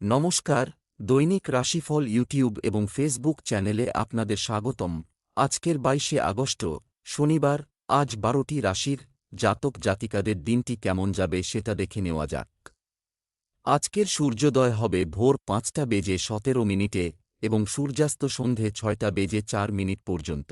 নমস্কার, দৈনিক রাশিফল ইউটিউব এবং ফেসবুক চ্যানেলে আপনাদের স্বাগতম। আজকের 22শে আগস্ট, শনিবার। আজ 12টি রাশির জাতক জাতিকাদের দিনটি কেমন যাবে সেটা দেখে নেওয়া যাক। আজকের সূর্যোদয় হবে ভোর 5:17 এবং সূর্যাস্ত সন্ধে 6:04 পর্যন্ত।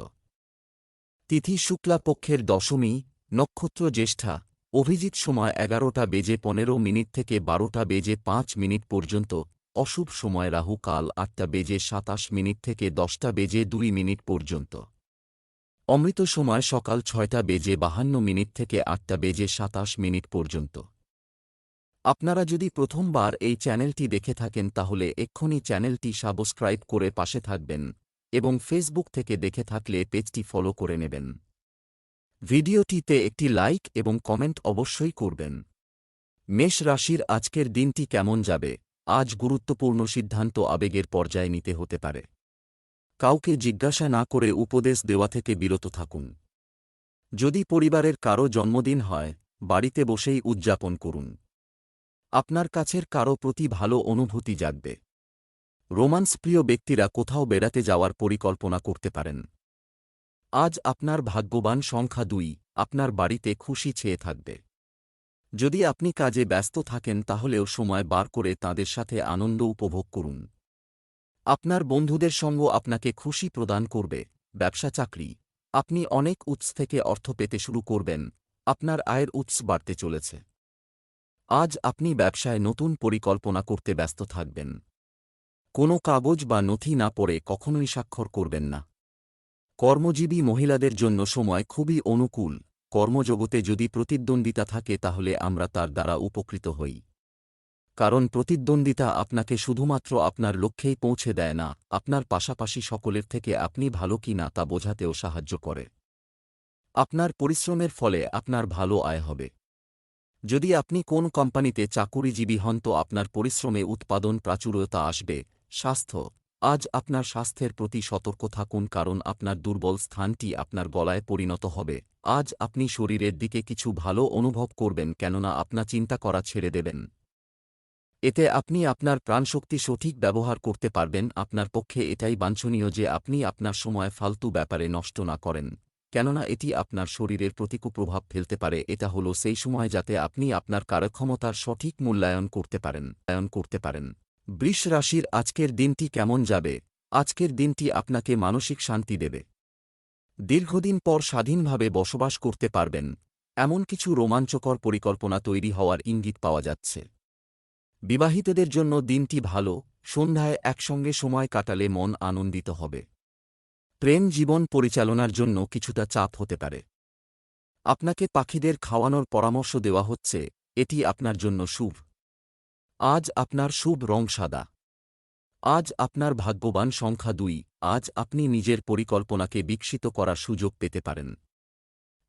তিথি শুক্লা পক্ষের দশমী, নক্ষত্র জ্যেষ্ঠা, অভিজিৎ সময় 11:15 থেকে 12:05 পর্যন্ত, অশুভ সময় রাহু কাল 8:27 থেকে 10:02 পর্যন্ত। অমৃত সময় সকাল 6:52 থেকে 8:27 পর্যন্ত। আপনারা যদি প্রথমবার এই চ্যানেলটি দেখে থাকেন তাহলে এক্ষুনি চ্যানেলটি সাবস্ক্রাইব করে পাশে থাকবেন এবং ফেসবুক থেকে দেখে থাকলে পেজটি ফলো করে নেবেন। ভিডিওটিতে একটি লাইক এবং কমেন্ট অবশ্যই করবেন। মেষ রাশির আজকের দিনটি কেমন যাবে? আজ গুরুত্বপূর্ণ সিদ্ধান্ত আবেগের পর্যায়ে নিতে হতে পারে। কাউকে জিজ্ঞাসা না করে উপদেশ দেওয়া থেকে বিরত থাকুন। যদি পরিবারের কারো জন্মদিন হয়, বাড়িতে বসেই উদযাপন করুন। আপনার কাছের কারো প্রতি ভালো অনুভূতি জাগবে। রোমান্স প্রিয় ব্যক্তিরা কোথাও বেড়াতে যাওয়ার পরিকল্পনা করতে পারেন। আজ আপনার ভাগ্যবান সংখ্যা 2, আপনার বাড়িতে খুশি ছেয়ে থাকবে। যদি আপনি কাজে ব্যস্ত থাকেন তাহলেও সময় বার করে তাঁদের সাথে আনন্দ উপভোগ করুন। আপনার বন্ধুদের সঙ্গ আপনাকে খুশি প্রদান করবে। ব্যবসা চাকরি, আপনি অনেক উৎস থেকে অর্থ পেতে শুরু করবেন। আপনার আয়ের উৎস বাড়তে চলেছে। আজ আপনি ব্যবসায় নতুন পরিকল্পনা করতে ব্যস্ত থাকবেন। কোনো কাগজ বা নথি না পড়ে কখনোই স্বাক্ষর করবেন না। কর্মজীবী মহিলাদের জন্য সময় খুবই অনুকূল। কর্মজগতে যদি প্রতিদ্বন্দ্বিতা থাকে তাহলে আমরা তার দ্বারা উপকৃত হই। কারণ প্রতিদ্বন্দ্বিতা আপনাকে শুধুমাত্র আপনার লক্ষ্যেই পৌঁছে দেয় না, আপনার পাশাপাশি সকলের থেকে আপনি ভালো কি না তা বোঝাতেও সাহায্য করে। আপনার পরিশ্রমের ফলে আপনার ভালো আয় হবে। যদি আপনি কোন কোম্পানিতে চাকুরিজীবী হন তো আপনার পরিশ্রমে উৎপাদন প্রাচুর্যতা আসবে। স্বাস্থ্য, আজ আপনার স্বাস্থ্যের প্রতি সতর্ক থাকুন কারণ আপনার দুর্বল স্থানটি আপনার গলায় পরিণত হবে। আজ আপনি শরীরের দিকে কিছু ভালো অনুভব করবেন কেননা আপনার চিন্তা করা ছেড়ে দেবেন। এতে আপনি আপনার প্রাণশক্তি সঠিক ব্যবহার করতে পারবেন। আপনার পক্ষে এটাই বাঞ্ছনীয় যে আপনি আপনার সময় ফালতু ব্যাপারে নষ্ট না করেন, কেননা এটি আপনার শরীরের প্রতি কুপ্রভাব ফেলতে পারে। এটা হলো সেই সময় যাতে আপনি আপনার কার্যক্ষমতার সঠিক মূল্যায়ন করতে পারেন। বৃষ রাশির আজকের দিনটি কেমন যাবে? আজকের দিনটি আপনাকে মানসিক শান্তি দেবে। দীর্ঘদিন পর স্বাধীনভাবে বসবাস করতে পারবেন, এমন কিছু রোমাঞ্চকর পরিকল্পনা তৈরি হওয়ার ইঙ্গিত পাওয়া যাচ্ছে। বিবাহিতদের জন্য দিনটি ভালো, সন্ধ্যায় একসঙ্গে সময় কাটালে মন আনন্দিত হবে। প্রেম জীবন পরিচালনার জন্য কিছুটা চাপ হতে পারে। আপনাকে পাখিদের খাওয়ানোর পরামর্শ দেওয়া হচ্ছে, এটি আপনার জন্য শুভ। আজ আপনার শুভ রং সাদা। আজ আপনার ভাগ্যবান সংখ্যা 2, আজ আপনি নিজের পরিকল্পনাকে বিকশিত করার সুযোগ পেতে পারেন।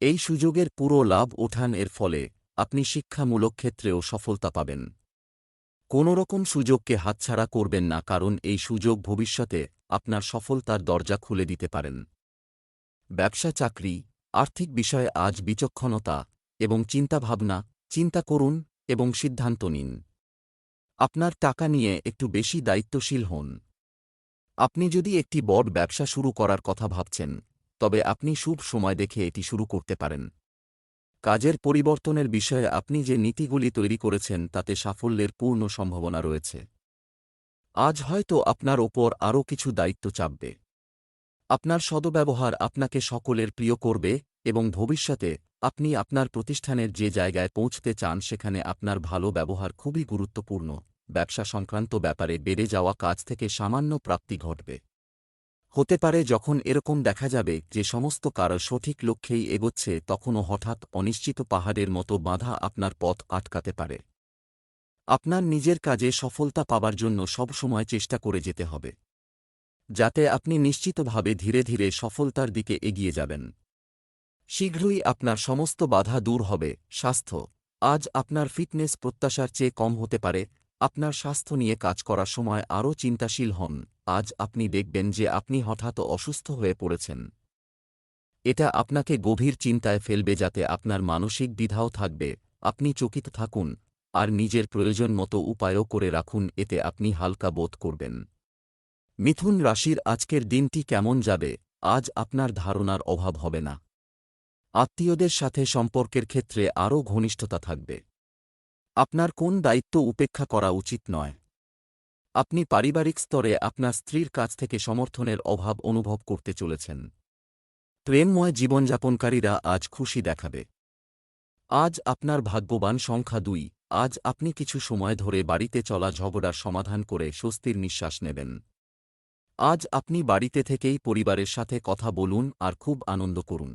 এই সুযোগের পুরো লাভ ওঠান, এর ফলে আপনি শিক্ষামূলক ক্ষেত্রেও সফলতা পাবেন। কোনোরকম সুযোগকে হাতছাড়া করবেন না কারণ এই সুযোগ ভবিষ্যতে আপনার সফলতার দরজা খুলে দিতে পারেন। ব্যবসা চাকরি, আর্থিক বিষয়ে আজ বিচক্ষণতা এবং চিন্তা করুন এবং সিদ্ধান্ত নিন। আপনার টাকা নিয়ে একটু বেশি দায়িত্বশীল হন। আপনি যদি একটি বড় ব্যবসা শুরু করার কথা ভাবছেন, তবে আপনি শুভ সময় দেখে এটি শুরু করতে পারেন। কাজের পরিবর্তনের বিষয়ে আপনি যে নীতিগুলি তৈরি করেছেন তাতে সাফল্যের পূর্ণ সম্ভাবনা রয়েছে। আজ হয়তো আপনার ওপর আরও কিছু দায়িত্ব চাপবে। আপনার সদ্ব্যবহার আপনাকে সকলের প্রিয় করবে এবং ভবিষ্যতে আপনি আপনার প্রতিষ্ঠানের যে জায়গায় পৌঁছতে চান সেখানে আপনার ভালো ব্যবহার খুবই গুরুত্বপূর্ণ। ব্যবসা সংক্রান্ত ব্যাপারে বেড়ে যাওয়া কাজ থেকে সামান্য প্রাপ্তি ঘটবে। হতে পারে যখন এরকম দেখা যাবে যে সমস্ত কারো সঠিক লক্ষ্যেই এগোচ্ছে তখনও হঠাৎ অনিশ্চিত পাহাড়ের মতো বাধা আপনার পথ আটকাতে পারে। আপনার নিজের কাজে সফলতা পাবার জন্য সবসময় চেষ্টা করে যেতে হবে, যাতে আপনি নিশ্চিতভাবে ধীরে ধীরে সফলতার দিকে এগিয়ে যাবেন। শীঘ্রই আপনার সমস্ত বাধা দূর হবে। স্বাস্থ্য, আজ আপনার ফিটনেস প্রত্যাশার চেয়ে কম হতে পারে। আপনার স্বাস্থ্য নিয়ে কাজ করার সময় আরও চিন্তাশীল হন। আজ আপনি দেখবেন যে আপনি হঠাৎ অসুস্থ হয়ে পড়েছেন। এটা আপনাকে গভীর চিন্তায় ফেলবে যাতে আপনার মানসিক দ্বিধাও থাকবে। আপনি চকিত থাকুন, আর নিজের প্রয়োজন মতো উপায়ও করে রাখুন, এতে আপনি হালকা বোধ করবেন। মিথুন রাশির আজকের দিনটি কেমন যাবে? আজ আপনার ধারণার অভাব হবে না। আত্মীয়দের সাথে সম্পর্কের ক্ষেত্রে আরও ঘনিষ্ঠতা থাকবে। আপনার কোন দায়িত্ব উপেক্ষা করা উচিত নয়। আপনি পারিবারিক স্তরে আপনার স্ত্রীর কাছ থেকে সমর্থনের অভাব অনুভব করতে চলেছেন। প্রেমময় জীবনযাপনকারীরা আজ খুশি দেখাবে। আজ আপনার ভাগ্যবান সংখ্যা 2। আজ আপনি কিছু সময় ধরে বাড়িতে চলা ঝগড়ার সমাধান করে স্বস্তির নিঃশ্বাস নেবেন। আজ আপনি বাড়িতে থেকেই পরিবারের সাথে কথা বলুন আর খুব আনন্দ করুন।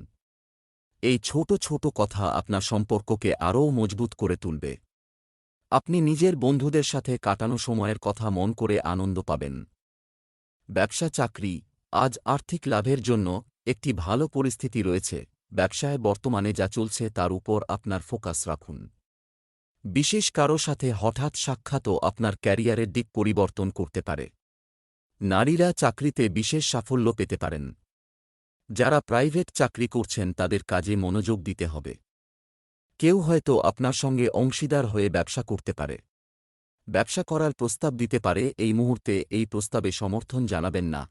এই ছোট ছোট কথা আপনার সম্পর্ককে আরও মজবুত করে তুলবে। আপনি নিজের বন্ধুদের সাথে কাটানো সময়ের কথা মন করে আনন্দ পাবেন। ব্যবসা চাকরি, আজ আর্থিক লাভের জন্য একটি ভালো পরিস্থিতি রয়েছে। ব্যবসায় বর্তমানে যা চলছে তার উপর আপনার ফোকাস রাখুন। বিশেষ কারো সাথে হঠাৎ সাক্ষাৎও আপনার ক্যারিয়ারের দিক পরিবর্তন করতে পারে। নারীরা চাকরিতে বিশেষ সাফল্য পেতে পারেন। যারা প্রাইভেট চাকরি করছেন তাদের কাজে মনোযোগ দিতে হবে। কেউ হয়তো আপনার সঙ্গে অংশীদার হয়ে ব্যবসা করতে পারে। ব্যবসা করার প্রস্তাব দিতে পারে। এই মুহূর্তে এই প্রস্তাবে সমর্থন জানাবেন না।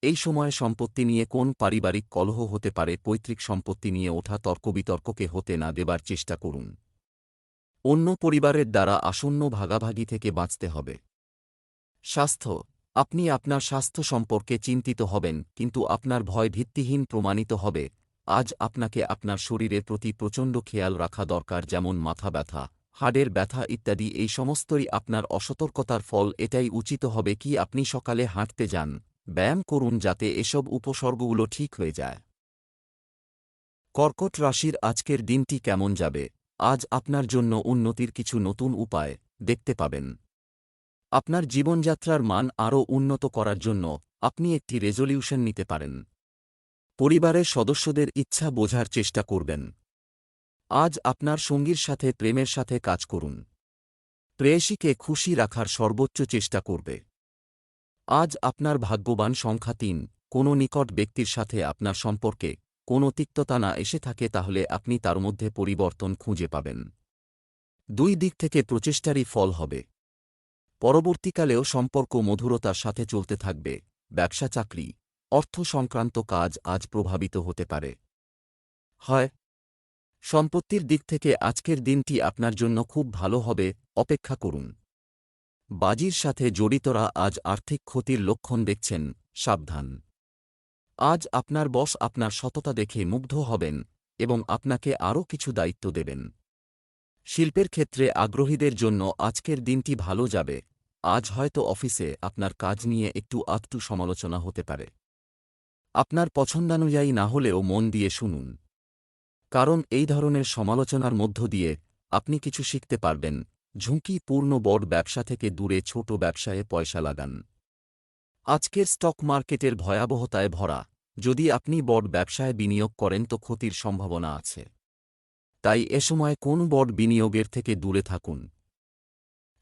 এই সময়ে সম্পত্তি নিয়ে কোন পারিবারিক কলহ হতে পারে। পৈতৃক সম্পত্তি নিয়ে ওঠা তর্কবিতর্ককে হতে না দেবার চেষ্টা করুন। অন্য পরিবারের দ্বারা আসন্ন ভাগাভাগি থেকে বাঁচতে হবে। স্বাস্থ্য, আপনি আপনার স্বাস্থ্য সম্পর্কে চিন্তিত হবেন, কিন্তু আপনার ভয় ভিত্তিহীন প্রমাণিত হবে। আজ আপনাকে আপনার শরীরের প্রতি প্রচণ্ড খেয়াল রাখা দরকার, যেমন মাথা ব্যথা, হাড়ের ব্যথা ইত্যাদি। এই সমস্তই আপনার অসতর্কতার ফল। এটাই উচিত হবে কি আপনি সকালে হাঁটতে যান, ব্যায়াম করুন, যাতে এসব উপসর্গগুলো ঠিক হয়ে যায়। কর্কট রাশির আজকের দিনটি কেমন যাবে? আজ আপনার জন্য উন্নতির কিছু নতুন উপায় দেখতে পাবেন। আপনার জীবনযাত্রার মান আরও উন্নত করার জন্য আপনি একটি রেজলিউশন নিতে পারেন। পরিবারের সদস্যদের ইচ্ছা বোঝার চেষ্টা করবেন। আজ আপনার সঙ্গীর সাথে প্রেমের সাথে কাজ করুন। প্রেয়সীকে খুশি রাখার সর্বোচ্চ চেষ্টা করবে। আজ আপনার ভাগ্যবান সংখ্যা 3। কোনো নিকট ব্যক্তির সাথে আপনার সম্পর্কে কোনো তিক্ততা না এসে থাকে তাহলে আপনি তার মধ্যে পরিবর্তন খুঁজে পাবেন। দুই দিক থেকে প্রচেষ্টারই ফল হবে। পরবর্তীকালেও সম্পর্ক মধুরতার সাথে চলতে থাকবে। ব্যবসা চাকরি, অর্থ সংক্রান্ত কাজ আজ প্রভাবিত হতে পারে। হয় সম্পত্তির দিক থেকে আজকের দিনটি আপনার জন্য খুব ভালো হবে, অপেক্ষা করুন। বাজির সাথে জড়িতরা আজ আর্থিক ক্ষতির লক্ষণ দেখছেন, সাবধান। আজ আপনার বস আপনার সততা দেখে মুগ্ধ হবেন এবং আপনাকে আরও কিছু দায়িত্ব দেবেন। শিল্পের ক্ষেত্রে আগ্রহীদের জন্য আজকের দিনটি ভালো যাবে। আজ হয়তো অফিসে আপনার কাজ নিয়ে একটু আধটু সমালোচনা হতে পারে। আপনার পছন্দানুযায়ী না হলেও মন দিয়ে শুনুন, কারণ এই ধরনের সমালোচনার মধ্য দিয়ে আপনি কিছু শিখতে পারবেন। ঝুঁকিপূর্ণ বড় ব্যবসা থেকে দূরে ছোট ব্যবসায়ে পয়সা লাগান। আজকের স্টক মার্কেটের ভয়াবহতায় ভরা। যদি আপনি বড় ব্যবসায় বিনিয়োগ করেন তো ক্ষতির সম্ভাবনা আছে। তাই এ সময় কোন বড় বিনিয়োগের থেকে দূরে থাকুন।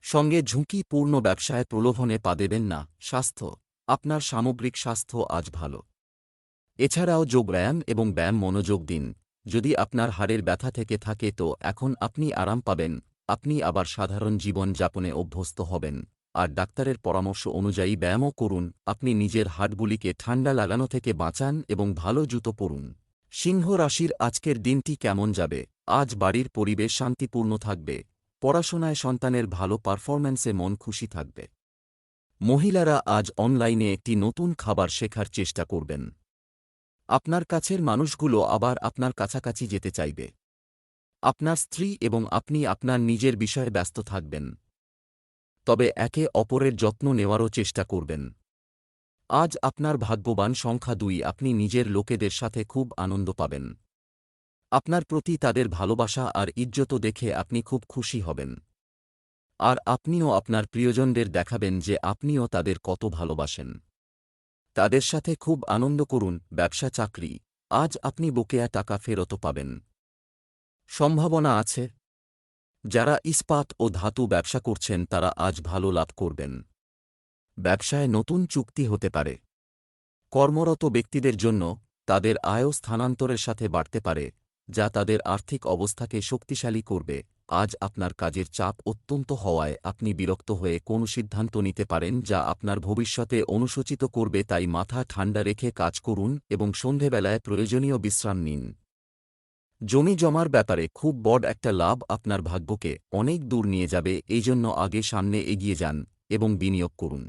সঙ্গে ঝুঁকিপূর্ণ ব্যবসায় প্রলোভনে পা দেবেন না। স্বাস্থ্য, আপনার সামগ্রিক স্বাস্থ্য আজ ভালো। এছাড়াও যোগব্যায়াম এবং ব্যায়াম মনোযোগ দিন। যদি আপনার হাড়ের ব্যথা থেকে থাকে তো এখন আপনি আরাম পাবেন। আপনি আবার সাধারণ জীবন যাপনে অভ্যস্ত হবেন। আর ডাক্তারের পরামর্শ অনুযায়ী ব্যায়ামও করুন। আপনি নিজের হাড়গুলিকে ঠান্ডা লাগানো থেকে বাঁচান এবং ভালো জুতো পরুন। সিংহ রাশির আজকের দিনটি কেমন যাবে? আজ বাড়ির পরিবেশ শান্তিপূর্ণ থাকবে। পড়াশোনায় সন্তানের ভালো পারফরম্যান্সে মন খুশি থাকবে। মহিলারা আজ অনলাইনে একটি নতুন খাবার শেখার চেষ্টা করবেন। আপনার কাছের মানুষগুলো আবার আপনার কাছাকাছি যেতে চাইবে। আপনার স্ত্রী এবং আপনি আপনার নিজের বিষয়ে ব্যস্ত থাকবেন। তবে একে অপরের যত্ন নেওয়ারও চেষ্টা করবেন। আজ আপনার ভাগ্যবান সংখ্যা 2। আপনি নিজের লোকেদের সাথে খুব আনন্দ পাবেন। আপনার প্রতি তাদের ভালোবাসা আর ইজ্জত দেখে আপনি খুব খুশি হবেন। আর আপনিও আপনার প্রিয়জনদের দেখাবেন যে আপনিও তাদের কত ভালোবাসেন। তাদের সাথে খুব আনন্দ করুন। ব্যবসা চাকরি, আজ আপনি বকেয়া টাকা ফেরত পাবেন। সম্ভাবনা আছে। যারা ইস্পাত ও ধাতু ব্যবসা করছেন তারা আজ ভালো লাভ করবেন। ব্যবসায় নতুন চুক্তি হতে পারে। কর্মরত ব্যক্তিদের জন্য তাদের আয়ও স্থানান্তরের সাথে বাড়তে পারে, যা তাদের আর্থিক অবস্থাকে শক্তিশালী করবে। আজ আপনার কাজের চাপ অত্যন্ত হওয়ায় আপনি বিরক্ত হয়ে কোনো সিদ্ধান্ত নিতে পারেন যা আপনার ভবিষ্যতে অনুশোচিত করবে, তাই মাথা ঠান্ডা রেখে কাজ করুন এবং সন্ধেবেলায় প্রয়োজনীয় বিশ্রাম নিন। জমি জমার ব্যাপারে খুব বড় একটা লাভ আপনার ভাগ্যকে অনেক দূর নিয়ে যাবে, এই জন্য আগে সামনে এগিয়ে যান এবং বিনিয়োগ করুন।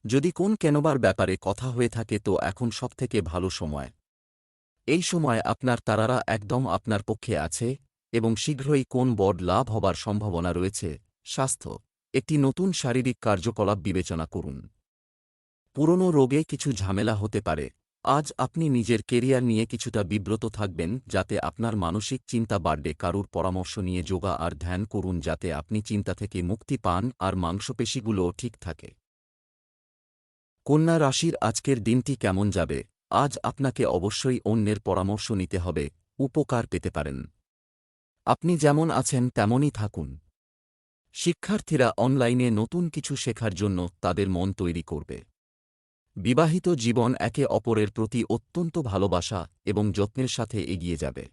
যদি কোন কেনবার ব্যাপারে কথা হয়ে থাকে তো এখন সবথেকে ভালো সময়। এই সময় আপনার তারারা একদম আপনার পক্ষে আছে এবং শীঘ্রই কোন বড় লাভ হবার সম্ভাবনা রয়েছে। স্বাস্থ্য, একটি নতুন শারীরিক কার্যকলাপ বিবেচনা করুন। পুরনো রোগে কিছু ঝামেলা হতে পারে। আজ আপনি নিজের কেরিয়ার নিয়ে কিছুটা বিব্রত থাকবেন, যাতে আপনার মানসিক চিন্তা বাড়বে। কারুর পরামর্শ নিয়ে যোগা আর ধ্যান করুন যাতে আপনি চিন্তা থেকে মুক্তি পান আর মাংসপেশিগুলোও ঠিক থাকে। কন্যা রাশির আজকের দিনটি কেমন যাবে? আজ আপনাকে অবশ্যই অন্যের পরামর্শ নিতে হবে, উপকার পেতে পারেন। আপনি যেমন আছেন তেমনই থাকুন। শিক্ষার্থীরা অনলাইনে নতুন কিছু শেখার জন্য তাদের মন তৈরি করবে। বিবাহিত জীবন একে অপরের প্রতি অত্যন্ত ভালোবাসা এবং যত্নের সাথে এগিয়ে যাবে।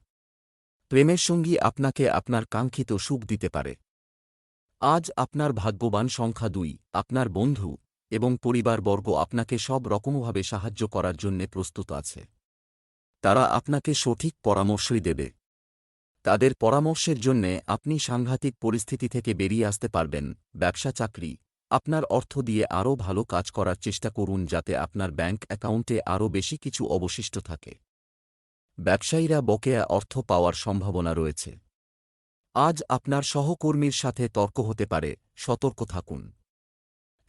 প্রেমের সঙ্গী আপনাকে আপনার কাঙ্ক্ষিত সুখ দিতে পারে। আজ আপনার ভাগ্যবান সংখ্যা 2। আপনার বন্ধু এবং পরিবারবর্গ আপনাকে সব রকমভাবে সাহায্য করার জন্যে প্রস্তুত আছে। তারা আপনাকে সঠিক পরামর্শই দেবে। তাদের পরামর্শের জন্যে আপনি সাংঘাতিক পরিস্থিতি থেকে বেরিয়ে আসতে পারবেন। ব্যবসা চাকরি, আপনার অর্থ দিয়ে আরও ভালো কাজ করার চেষ্টা করুন যাতে আপনার ব্যাংক অ্যাকাউন্টে আরও বেশি কিছু অবশিষ্ট থাকে। ব্যবসায়ীরা বকেয়া অর্থ পাওয়ার সম্ভাবনা রয়েছে। আজ আপনার সহকর্মীর সাথে তর্ক হতে পারে, সতর্ক থাকুন।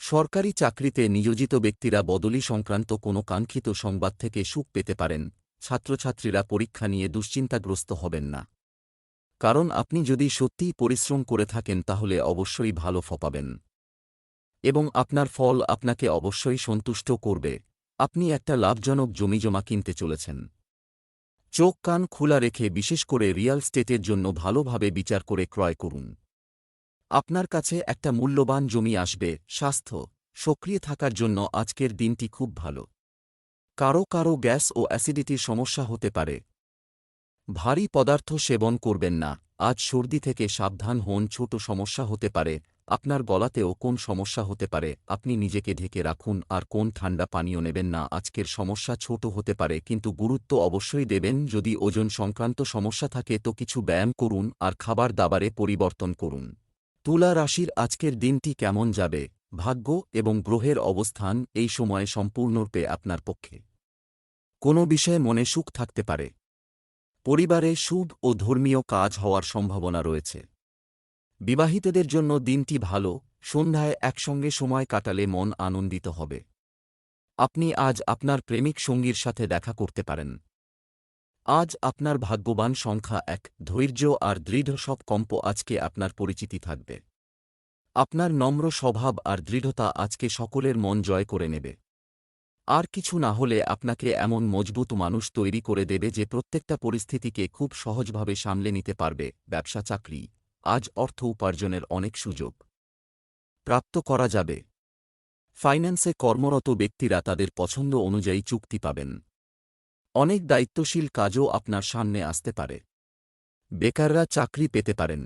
সরকারি চাকরিতে নিয়োজিত ব্যক্তিরা বদলি সংক্রান্ত কোনো কাঙ্ক্ষিত সংবাদ থেকে সুখ পেতে পারেন। ছাত্রছাত্রীরা পরীক্ষা নিয়ে দুশ্চিন্তাগ্রস্ত হবেন না, কারণ আপনি যদি সত্যিই পরিশ্রম করে থাকেন তাহলে অবশ্যই ভালো ফল পাবেন এবং আপনার ফল আপনাকে অবশ্যই সন্তুষ্ট করবে। আপনি একটা লাভজনক জমিজমা কিনতে চলেছেন। চোখ কান খোলা রেখে বিশেষ করে রিয়েল স্টেটের জন্য ভালোভাবে বিচার করে ক্রয় করুন। আপনার কাছে একটা মূল্যবান জমি আসবে। স্বাস্থ্য, সক্রিয় থাকার জন্য আজকের দিনটি খুব ভালো। কারো কারো গ্যাস ও অ্যাসিডিটির সমস্যা হতে পারে। ভারী পদার্থ সেবন করবেন না। আজ সর্দি থেকে সাবধান হন, ছোট সমস্যা হতে পারে। আপনার গলাতেও কোন সমস্যা হতে পারে, আপনি নিজেকে ঢেকে রাখুন আর কোন ঠান্ডা পানীয় নেবেন না। আজকের সমস্যা ছোট হতে পারে কিন্তু গুরুত্ব অবশ্যই দেবেন। যদি ওজন সংক্রান্ত সমস্যা থাকে তো কিছু ব্যায়াম করুন আর খাবার দাবারে পরিবর্তন করুন। তুলা রাশির আজকের দিনটি কেমন যাবে? ভাগ্য এবং গ্রহের অবস্থান এই সময়ে সম্পূর্ণরূপে আপনার পক্ষে। কোনো বিষয়ে মনে সুখ থাকতে পারে। পরিবারে শুভ ও ধর্মীয় কাজ হওয়ার সম্ভাবনা রয়েছে। বিবাহিতদের জন্য দিনটি ভালো। সন্ধ্যায় একসঙ্গে সময় কাটালে মন আনন্দিত হবে। আপনি আজ আপনার প্রেমিক সঙ্গীর সাথে দেখা করতে পারেন। আজ আপনার ভাগ্যবান সংখ্যা 1। ধৈর্য আর দৃঢ় সব কম্প আজকে আপনার পরিচিতি থাকবে। আপনার নম্র স্বভাব আর দৃঢ়তা আজকে সকলের মন জয় করে নেবে। আর কিছু না হলে আপনাকে এমন মজবুত মানুষ তৈরি করে দেবে যে প্রত্যেকটা পরিস্থিতিকে খুব সহজভাবে সামলে নিতে পারবে। ব্যবসা চাকরি, আজ অর্থ উপার্জনের অনেক সুযোগ প্রাপ্ত করা যাবে। ফাইন্যান্সে কর্মরত ব্যক্তিরা তাদের পছন্দ অনুযায়ী চুক্তি পাবেন। অনেক দায়িত্বশীল কাজও আপনার সামনে আসতে পারে। বেকাররা চাকরি পেতে পারেন।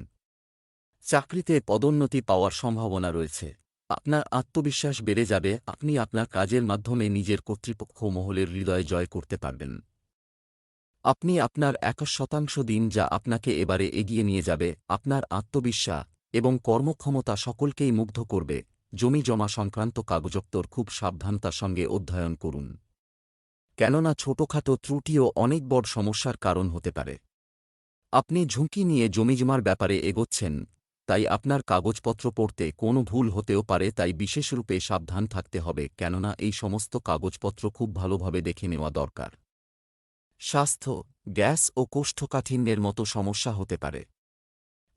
চাকরিতে পদোন্নতি পাওয়ার সম্ভাবনা রয়েছে। আপনার আত্মবিশ্বাস বেড়ে যাবে। আপনি আপনার কাজের মাধ্যমে নিজের কর্তৃপক্ষ মহলের হৃদয় জয় করতে পারবেন। আপনি আপনার 100% দিন যা আপনাকে এবারে এগিয়ে নিয়ে যাবে। আপনার আত্মবিশ্বাস এবং কর্মক্ষমতা সকলকেই মুগ্ধ করবে। জমি জমা সংক্রান্ত কাগজপত্র খুব সাবধানতার সঙ্গে অধ্যয়ন করুন, কেননা ছোটখাটো ত্রুটিও অনেক বড় সমস্যার কারণ হতে পারে। আপনি ঝুঁকি নিয়ে জমিজমার ব্যাপারে এগোচ্ছেন, তাই আপনার কাগজপত্র পড়তে কোনো ভুল হতেও পারে, তাই বিশেষরূপে সাবধান থাকতে হবে, কেননা এই সমস্ত কাগজপত্র খুব ভালোভাবে দেখে নেওয়া দরকার। স্বাস্থ্য, গ্যাস ও কোষ্ঠকাঠিন্যের মতো সমস্যা হতে পারে।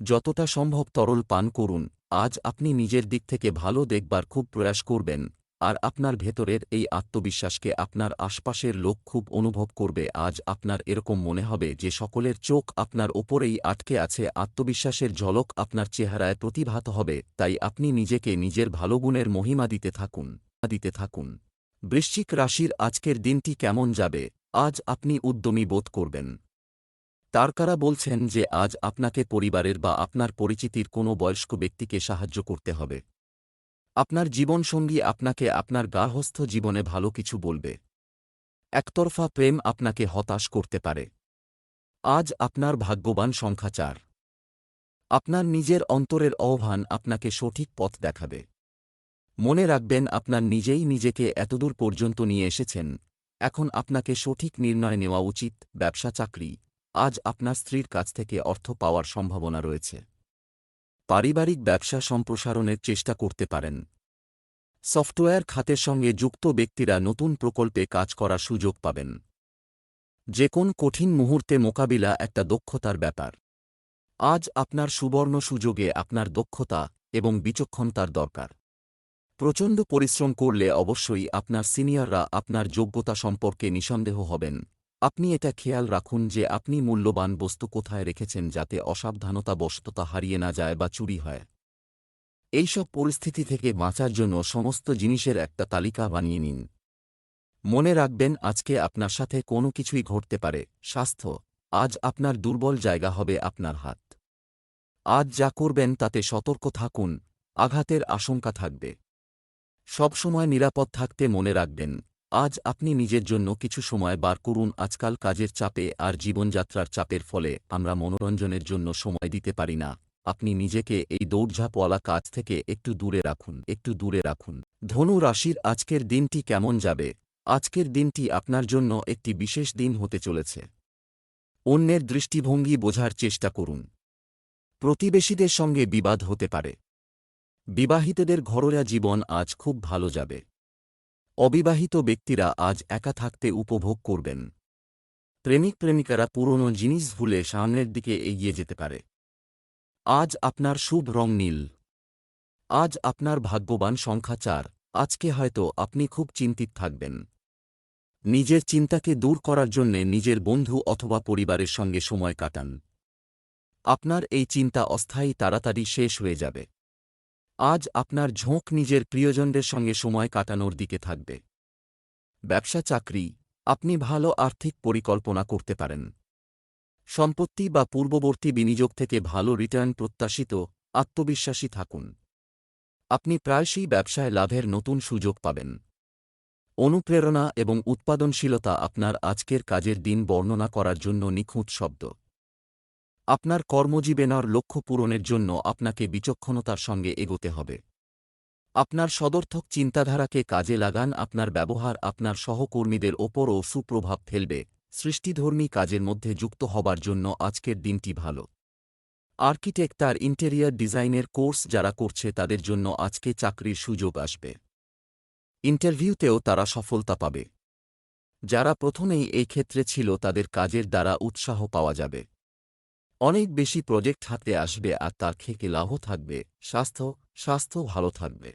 যতটা সম্ভব তরল পান করুন। আজ আপনি নিজের দিক থেকে ভালো দেখবার খুব প্রয়াস করবেন আর আপনার ভেতরের এই আত্মবিশ্বাসকে আপনার আশপাশের লোক খুব অনুভব করবে। আজ আপনার এরকম মনে হবে যে সকলের চোখ আপনার ওপরেই আটকে আছে। আত্মবিশ্বাসের ঝলক আপনার চেহারায় প্রতিভাত হবে, তাই আপনি নিজেকে নিজের ভালো গুণের মহিমা দিতে থাকুন। বৃশ্চিক রাশির আজকের দিনটি কেমন যাবে? আজ আপনি উদ্যমী বোধ করবেন। তারকারা বলছেন যে আজ আপনাকে পরিবারের বা আপনার পরিচিতির কোনো বয়স্ক ব্যক্তিকে সাহায্য করতে হবে। আপনার জীবনসঙ্গী আপনাকে আপনার গার্হস্থ্য জীবনে ভালো কিছু বলবে। একতরফা প্রেম আপনাকে হতাশ করতে পারে। আজ আপনার ভাগ্যবান সংখ্যা 4। আপনার নিজের অন্তরের আহ্বান আপনাকে সঠিক পথ দেখাবে। মনে রাখবেন আপনার নিজেই নিজেকে এতদূর পর্যন্ত নিয়ে এসেছেন, এখন আপনাকে সঠিক নির্ণয় নেওয়া উচিত। ব্যবসা চাকরি, আজ আপনার স্ত্রীর কাছ থেকে অর্থ পাওয়ার সম্ভাবনা রয়েছে। পারিবারিক ব্যবসা সম্প্রসারণের চেষ্টা করতে পারেন। সফটওয়্যার খাতের সঙ্গে যুক্ত ব্যক্তিরা নতুন প্রকল্পে কাজ করার সুযোগ পাবেন। যে কোন কঠিন মুহূর্তে মোকাবিলা একটা দক্ষতার ব্যাপার। আজ আপনার সুবর্ণ সুযোগে আপনার দক্ষতা এবং বিচক্ষণতার দরকার। প্রচণ্ড পরিশ্রম করলে অবশ্যই আপনার সিনিয়ররা আপনার যোগ্যতা সম্পর্কে নিঃসন্দেহ হবেন। আপনি এটা খেয়াল রাখুন যে আপনি মূল্যবান বস্তু কোথায় রেখেছেন যাতে অসাবধানতাবশত তা হারিয়ে না যায় বা চুরি হয়। এইসব পরিস্থিতি থেকে বাঁচার জন্য সমস্ত জিনিসের একটা তালিকা বানিয়ে নিন। মনে রাখবেন আজকে আপনার সাথে কোনো কিছুই ঘটতে পারে। স্বাস্থ্য, আজ আপনার দুর্বল জায়গা হবে আপনার হাত। আজ যা করবেন তাতে সতর্ক থাকুন, আঘাতের আশঙ্কা থাকবে। সবসময় নিরাপদ থাকতে মনে রাখবেন, আজ আপনি নিজের জন্য কিছু সময় বার করুন। আজকাল কাজের চাপে আর জীবনযাত্রার চাপের ফলে আমরা মনোরঞ্জনের জন্য সময় দিতে পারি না। আপনি নিজেকে এই দৌড়ঝাঁপওয়ালা কাজ থেকে একটু দূরে রাখুন। ধনু রাশির আজকের দিনটি কেমন যাবে? আজকের দিনটি আপনার জন্য একটি বিশেষ দিন হতে চলেছে। অন্যের দৃষ্টিভঙ্গি বোঝার চেষ্টা করুন। প্রতিবেশীদের সঙ্গে বিবাদ হতে পারে। বিবাহিতদের ঘরোয়া জীবন আজ খুব ভালো যাবে। অবিবাহিত ব্যক্তিরা আজ একা থাকতে উপভোগ করবেন। প্রেমিক প্রেমিকারা পুরনো জিনিস ভুলে সামনের দিকে এগিয়ে যেতে পারে। আজ আপনার শুভ রং নীল। আজ আপনার ভাগ্যবান সংখ্যা 4। আজকে হয়তো আপনি খুব চিন্তিত থাকবেন। নিজের চিন্তাকে দূর করার জন্যে নিজের বন্ধু অথবা পরিবারের সঙ্গে সময় কাটান। আপনার এই চিন্তা অস্থায়ী তাড়াতাড়ি শেষ হয়ে যাবে। আজ আপনার ঝোঁক নিজের প্রিয়জনদের সঙ্গে সময় কাটানোর দিকে থাকবে। ব্যবসা চাকরি, আপনি ভালো আর্থিক পরিকল্পনা করতে পারেন। সম্পত্তি বা পূর্ববর্তী বিনিয়োগ থেকে ভালো রিটার্ন প্রত্যাশিত। আত্মবিশ্বাসী থাকুন। আপনি প্রায়শই ব্যবসায় লাভের নতুন সুযোগ পাবেন। অনুপ্রেরণা এবং উৎপাদনশীলতা আপনার আজকের কাজের দিন বর্ণনা করার জন্য নিখুঁত শব্দ। আপনার কর্মজীবনের লক্ষ্য পূরণের জন্য আপনাকে বিচক্ষণতার সঙ্গে এগোতে হবে। আপনার সদর্থক চিন্তাধারাকে কাজে লাগান। আপনার ব্যবহার আপনার সহকর্মীদের ওপরও সুপ্রভাব ফেলবে। সৃষ্টিধর্মী কাজের মধ্যে যুক্ত হবার জন্য আজকের দিনটি ভালো। আর্কিটেক্ট আর ইন্টেরিয়ার ডিজাইনের কোর্স যারা করছে তাদের জন্য আজকে চাকরির সুযোগ আসবে। ইন্টারভিউতেও তারা সফলতা পাবে। যারা প্রথমেই এই ক্ষেত্রে ছিল তাদের কাজের দ্বারা উৎসাহ পাওয়া যাবে। অনেক বেশি প্রজেক্ট হাতে আসবে আর তার থেকে লাভও থাকবে। স্বাস্থ্য ভালো থাকবে।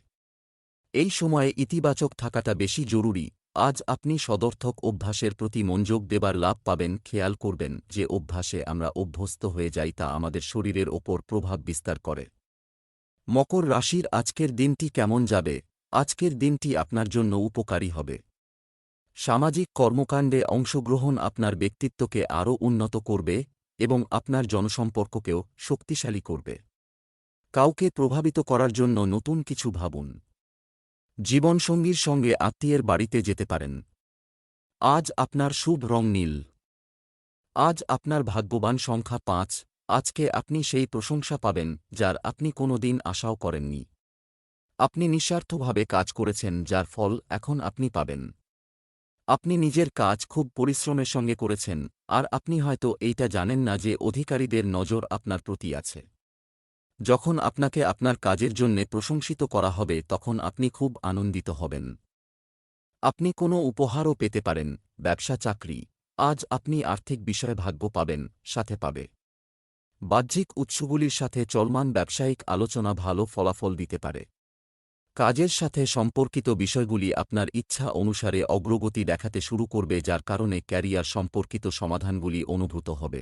এই সময়ে ইতিবাচক থাকাটা বেশি জরুরি। আজ আপনি সদর্থক অভ্যাসের প্রতি মনোযোগ দেবার লাভ পাবেন। খেয়াল করবেন যে অভ্যাসে আমরা অভ্যস্ত হয়ে যাই তা আমাদের শরীরের ওপর প্রভাব বিস্তার করে। মকর রাশির আজকের দিনটি কেমন যাবে? আজকের দিনটি আপনার জন্য উপকারী হবে। সামাজিক কর্মকাণ্ডে অংশগ্রহণ আপনার ব্যক্তিত্বকে আরও উন্নত করবে এবং আপনার জনসম্পর্ককেও শক্তিশালী করবে। কাউকে প্রভাবিত করার জন্য নতুন কিছু ভাবুন। জীবনসঙ্গীর সঙ্গে আত্মীয়ের বাড়িতে যেতে পারেন। আজ আপনার শুভ রং নীল। আজ আপনার ভাগ্যবান সংখ্যা 5। আজকে আপনি সেই প্রশংসা পাবেন যার আপনি কোনো দিন আশাও করেননি। আপনি নিঃস্বার্থভাবে কাজ করেছেন যার ফল এখন আপনি পাবেন। আপনি নিজের কাজ খুব পরিশ্রমের সঙ্গে করেছেন আর আপনি হয়তো এইটা জানেন না যে অধিকারীদের নজর আপনার প্রতি আছে। যখন আপনাকে আপনার কাজের জন্যে প্রশংসিত করা হবে তখন আপনি খুব আনন্দিত হবেন। আপনি কোনো উপহারও পেতে পারেন। ব্যবসা চাকরি, আজ আপনি আর্থিক বিষয়ে ভাগ্য পাবেন, সাথে পাবে। বাহ্যিক উৎসগুলির সাথে চলমান ব্যবসায়িক আলোচনা ভালো ফলাফল দিতে পারে। কাজের সাথে সম্পর্কিত বিষয়গুলি আপনার ইচ্ছা অনুসারে অগ্রগতি দেখাতে শুরু করবে যার কারণে ক্যারিয়ার সম্পর্কিত সমাধানগুলি অনুভূত হবে।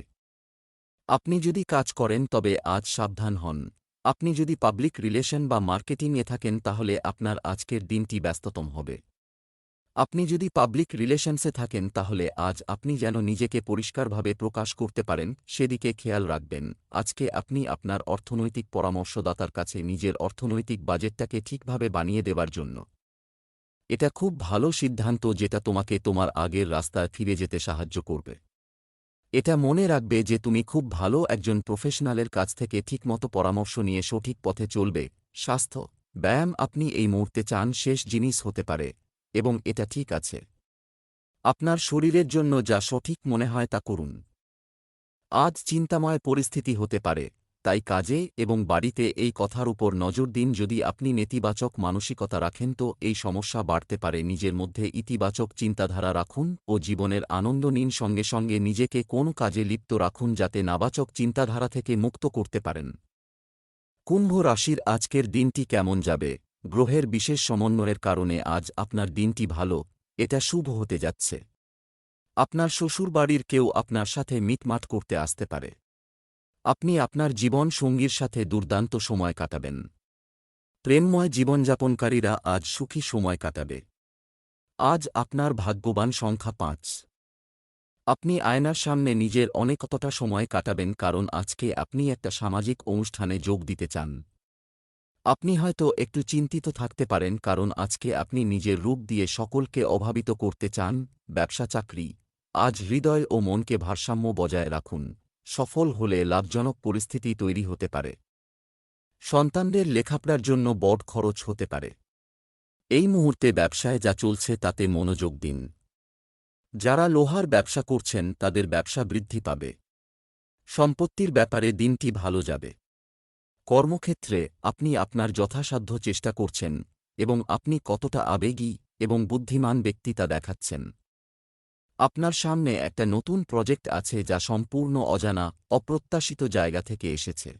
আপনি যদি কাজ করেন তবে আজ সাবধান হন। আপনি যদি পাবলিক রিলেশন বা মার্কেটিংয়ে থাকেন তাহলে আপনার আজকের দিনটি ব্যস্ততম হবে। আপনি যদি পাবলিক রিলেশনসে থাকেন তাহলে আজ আপনি যেন নিজেকে পরিষ্কারভাবে প্রকাশ করতে পারেন সেদিকে খেয়াল রাখবেন। আজকে আপনি আপনার অর্থনৈতিক পরামর্শদাতার কাছে নিজের অর্থনৈতিক বাজেটটাকে ঠিকভাবে বানিয়ে দেবার জন্য। এটা খুব ভালো সিদ্ধান্ত যেটা তোমাকে তোমার আগের রাস্তায় ফিরে যেতে সাহায্য করবে। এটা মনে রাখবে যে তুমি খুব ভালো একজন প্রফেশনালের কাছ থেকে ঠিকমতো পরামর্শ নিয়ে সঠিক পথে চলবে। স্বাস্থ্য, ব্যায়াম আপনি এই মুহূর্তে চান শেষ জিনিস হতে পারে, এবং এটা ঠিক আছে। আপনার শরীরের জন্য যা সঠিক মনে হয় তা করুন। আজ চিন্তাময় পরিস্থিতি হতে পারে, তাই কাজে এবং বাড়িতে এই কথার উপর নজর দিন। যদি আপনি নেতিবাচক মানসিকতা রাখেন তো এই সমস্যা বাড়তে পারে। নিজের মধ্যে ইতিবাচক চিন্তাধারা রাখুন ও জীবনের আনন্দ নিন। সঙ্গে সঙ্গে নিজেকে কোন কাজে লিপ্ত রাখুন যাতে নাবাচক চিন্তাধারা থেকে মুক্ত করতে পারেন। কুম্ভ রাশির আজকের দিনটি কেমন যাবে? গ্রহের বিশেষ সমন্বয়ের কারণে আজ আপনার দিনটি ভালো, এটা শুভ হতে যাচ্ছে। আপনার শ্বশুরবাড়ির কেউ আপনার সাথে মিটমাট করতে আসতে পারে। আপনি আপনার জীবন সঙ্গীর সাথে দুর্দান্ত সময় কাটাবেন। প্রেমময় জীবনযাপনকারীরা আজ সুখী সময় কাটাবে। আজ আপনার ভাগ্যবান সংখ্যা ৫। আপনি আয়নার সামনে নিজের অনেকতটা সময় কাটাবেন কারণ আজকে আপনি একটা সামাজিক অনুষ্ঠানে যোগ দিতে চান। আপনি হয়তো একটু চিন্তিত থাকতে পারেন কারণ আজকে আপনি নিজের রূপ দিয়ে সকলকে অভাবিত করতে চান। ব্যবসা চাকরি, আজ হৃদয় ও মনকে ভারসাম্য বজায় রাখুন। সফল হলে লাভজনক পরিস্থিতি তৈরি হতে পারে। সন্তানদের লেখাপড়ার জন্য বড় খরচ হতে পারে। এই মুহূর্তে ব্যবসায় যা চলছে তাতে মনোযোগ দিন। যারা লোহার ব্যবসা করছেন তাদের ব্যবসা বৃদ্ধি পাবে। সম্পত্তির ব্যাপারে দিনটি ভালো যাবে। কর্মক্ষেত্রে আপনি আপনার যথাসাধ্য চেষ্টা করছেন এবং আপনি কতটা আবেগী এবং বুদ্ধিমান ব্যক্তি তা দেখাচ্ছেন। আপনার সামনে একটা নতুন প্রজেক্ট আছে যা সম্পূর্ণ অজানা, অপ্রত্যাশিত জায়গা থেকে এসেছে।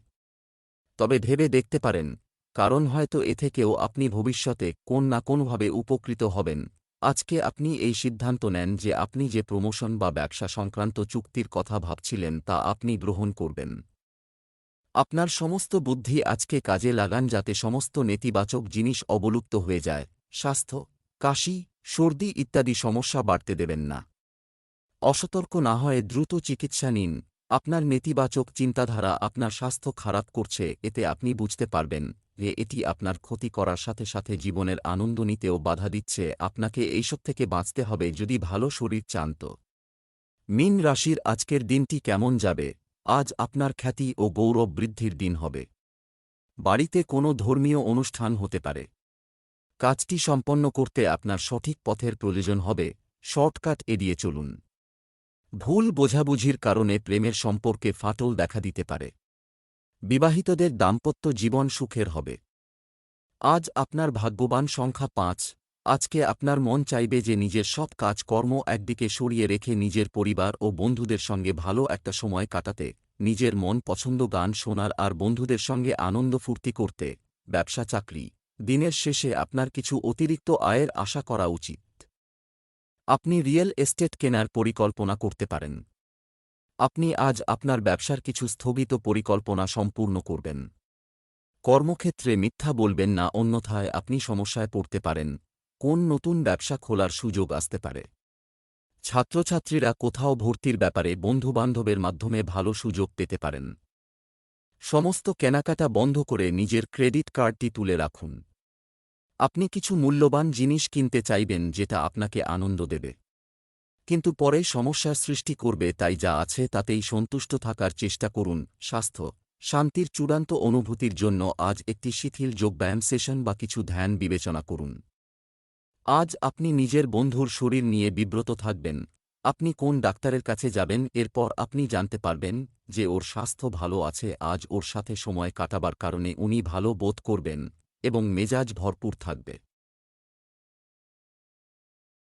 তবে ভেবে দেখতে পারেন, কারণ হয়তো এ থেকেও আপনি ভবিষ্যতে কোন না কোনোভাবে উপকৃত হবেন। আজকে আপনি এই সিদ্ধান্ত নেন যে আপনি যে প্রমোশন বা ব্যবসা সংক্রান্ত চুক্তির কথা ভাবছিলেন তা আপনি গ্রহণ করবেন। আপনার সমস্ত বুদ্ধি আজকে কাজে লাগান যাতে সমস্ত নেতিবাচক জিনিস অবলুপ্ত হয়ে যায়। স্বাস্থ্য, কাশি, সর্দি ইত্যাদি সমস্যা বাড়তে দেবেন না। অসতর্ক না হয়ে দ্রুত চিকিৎসা নিন। আপনার নেতিবাচক চিন্তাধারা আপনার স্বাস্থ্য খারাপ করছে, এতে আপনি বুঝতে পারবেন যে এটি আপনার ক্ষতি করার সাথে সাথে জীবনের আনন্দ নিতেও বাধা দিচ্ছে। আপনাকে এইসব থেকে বাঁচতে হবে যদি ভালো শরীর চান তো। মীন রাশির আজকের দিনটি কেমন যাবে? আজ আপনার খ্যাতি ও গৌরব বৃদ্ধির দিন হবে। বাড়িতে কোনো ধর্মীয় অনুষ্ঠান হতে পারে। কাজটি সম্পন্ন করতে আপনার সঠিক পথের প্রয়োজন হবে। শর্টকাট এড়িয়ে চলুন। ভুল বোঝাবুঝির কারণে প্রেমের সম্পর্কে ফাটল দেখা দিতে পারে। বিবাহিতদের দাম্পত্য জীবন সুখের হবে। আজ আপনার ভাগ্যবান সংখ্যা ৫। আজকে আপনার মন চাইবে যে নিজের সব কাজকর্ম একদিকে সরিয়ে রেখে নিজের পরিবার ও বন্ধুদের সঙ্গে ভালো একটা সময় কাটাতে, নিজের মন পছন্দ গান শোনার আর বন্ধুদের সঙ্গে আনন্দ ফুর্তি করতে। ব্যবসা চাকরি, দিনের শেষে আপনার কিছু অতিরিক্ত আয়ের আশা করা উচিত। আপনি রিয়েল এস্টেট কেনার পরিকল্পনা করতে পারেন। আপনি আজ আপনার ব্যবসার কিছু স্থগিত পরিকল্পনা সম্পূর্ণ করবেন। কর্মক্ষেত্রে মিথ্যা বলবেন না, অন্যথায় আপনি সমস্যায় পড়তে পারেন। কোন নতুন ব্যবসা খোলার সুযোগ আসতে পারে। ছাত্রছাত্রীরা কোথাও ভর্তির ব্যাপারে বন্ধুবান্ধবের মাধ্যমে ভালো সুযোগ পেতে পারেন। সমস্ত কেনাকাটা বন্ধ করে নিজের ক্রেডিট কার্ডটি তুলে রাখুন। আপনি কিছু মূল্যবান জিনিস কিনতে চাইবেন যেটা আপনাকে আনন্দ দেবে, কিন্তু পরে সমস্যার সৃষ্টি করবে, তাই যা আছে তাতেই সন্তুষ্ট থাকার চেষ্টা করুন। স্বাস্থ্য, শান্তির চূড়ান্ত অনুভূতির জন্য আজ একটি শিথিল যোগব্যায়াম সেশন বা কিছু ধ্যান বিবেচনা করুন। আজ আপনি নিজের বন্ধুর শরীর নিয়ে বিব্রত থাকবেন। আপনি কোন ডাক্তারের কাছে যাবেন এরপর আপনি জানতে পারবেন যে ওর স্বাস্থ্য ভালো আছে। আজ ওর সাথে সময় কাটাবার কারণে উনি ভালো বোধ করবেন এবং মেজাজ ভরপুর থাকবে।